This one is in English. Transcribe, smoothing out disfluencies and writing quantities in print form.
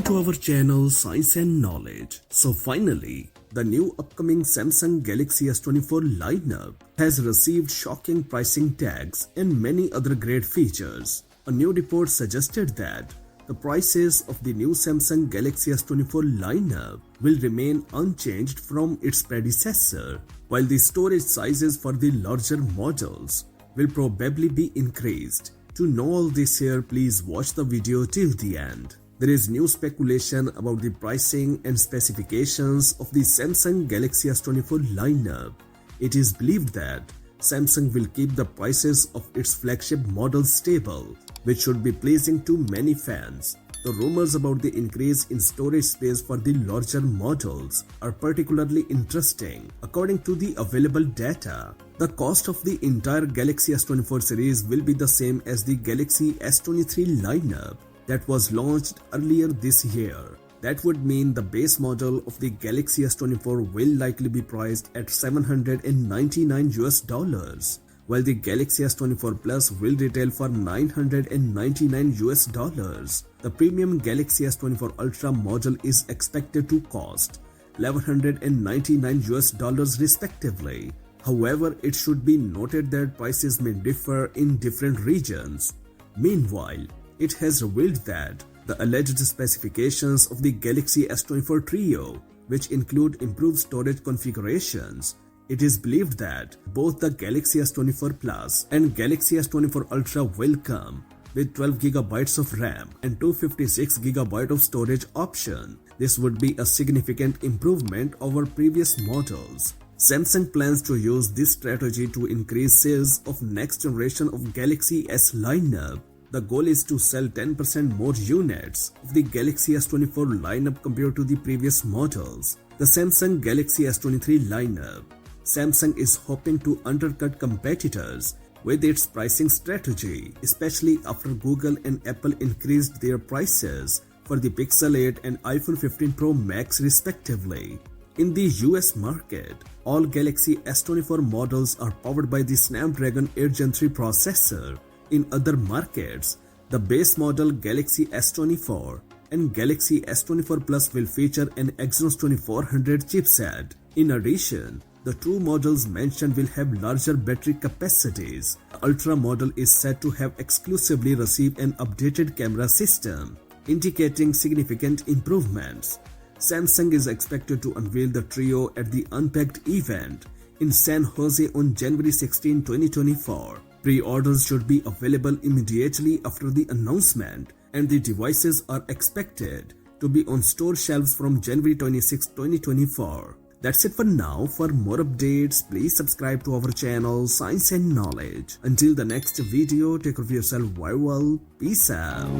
Welcome to our channel Science and Knowledge. So finally, the new upcoming Samsung Galaxy S24 lineup has received shocking pricing tags and many other great features. A new report suggested that the prices of the new Samsung Galaxy S24 lineup will remain unchanged from its predecessor, while the storage sizes for the larger models will probably be increased. To know all this here, please watch the video till the end. There is new speculation about the pricing and specifications of the Samsung Galaxy S24 lineup. It is believed that Samsung will keep the prices of its flagship models stable, which should be pleasing to many fans. The rumors about the increase in storage space for the larger models are particularly interesting. According to the available data, the cost of the entire Galaxy S24 series will be the same as the Galaxy S23 lineup that was launched earlier this year. That would mean the base model of the Galaxy S24 will likely be priced at $799, while the Galaxy S24 Plus will retail for $999. The premium Galaxy S24 Ultra model is expected to cost $1,199 respectively. However, it should be noted that prices may differ in different regions. Meanwhile, it has revealed that the alleged specifications of the Galaxy S24 Trio, which include improved storage configurations, it is believed that both the Galaxy S24 Plus and Galaxy S24 Ultra will come with 12GB of RAM and 256GB of storage option. This would be a significant improvement over previous models. Samsung plans to use this strategy to increase sales of next generation of Galaxy S lineup. The goal is to sell 10% more units of the Galaxy S24 lineup compared to the previous models. The Samsung Galaxy S23 lineup. Samsung is hoping to undercut competitors with its pricing strategy, especially after Google and Apple increased their prices for the Pixel 8 and iPhone 15 Pro Max respectively. In the US market, all Galaxy S24 models are powered by the Snapdragon 8 Gen 3 processor. In other markets, the base model Galaxy S24 and Galaxy S24 Plus will feature an Exynos 2400 chipset. In addition, the two models mentioned will have larger battery capacities. The Ultra model is said to have exclusively received an updated camera system, indicating significant improvements. Samsung is expected to unveil the Trio at the Unpacked event in San Jose on January 16, 2024. Pre-orders should be available immediately after the announcement, and the devices are expected to be on store shelves from January 26, 2024. That's it for now. For more updates, please subscribe to our channel Science and Knowledge. Until the next video, take care of yourself very well. Peace out.